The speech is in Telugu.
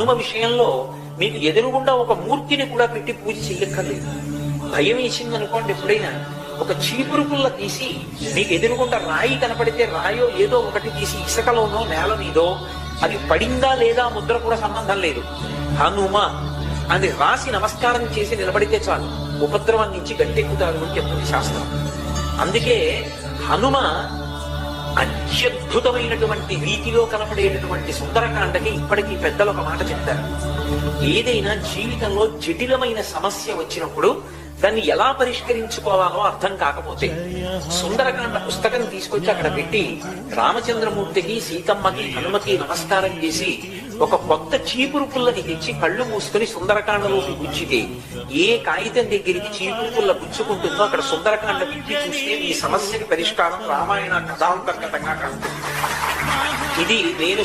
హనుమ విషయంలో మీకు ఎదురుగుండా ఒక మూర్తిని కూడా పెట్టి పూజ చెయ్యక్కర్లేదు. భయం వేసింది అనుకోండి, ఎప్పుడైనా ఒక చీపురు పుల్ల తీసి మీకు ఎదురుగుండా రాయి కనపడితే రాయో ఏదో ఒకటి తీసి ఇసుకలోనో నేల మీదో అది పడిందా లేదా ముద్ర కూడా సంబంధం లేదు, హనుమ అని రాసి నమస్కారం చేసి నిలబడితే చాలు, ఉపద్రవం నుంచి గట్టెక్కుతారు అని చెప్తుంది శాస్త్రం. అందుకే హనుమ అత్యద్భుతమైనటువంటి రీతిలో కనపడేటటువంటి సుందరకాండకి ఇప్పటికీ పెద్దలు ఒక మాట చెప్తారు. ఏదైనా జీవితంలో జటిలమైన సమస్య వచ్చినప్పుడు దాన్ని ఎలా పరిష్కరించుకోవాలో అర్థం కాకపోతే సుందరకాండ పుస్తకం తీసుకొచ్చి అక్కడ పెట్టి రామచంద్రమూర్తికి, సీతమ్మకి, హనుమకి నమస్కారం చేసి ఒక కొత్త చీపురు పుల్లని తెచ్చి కళ్ళు మూసుకుని సుందరకాండలోకి గుచ్చితే ఏ కాగితం దగ్గరికి చీపురు పుల్ల గుచ్చుకుంటుందో అక్కడ సుందరకాండ విప్పి చూస్తే ఈ సమస్యకి పరిష్కారం రామాయణ కథాంతర్గతంగా కలుగుతుంది. ఇది నేను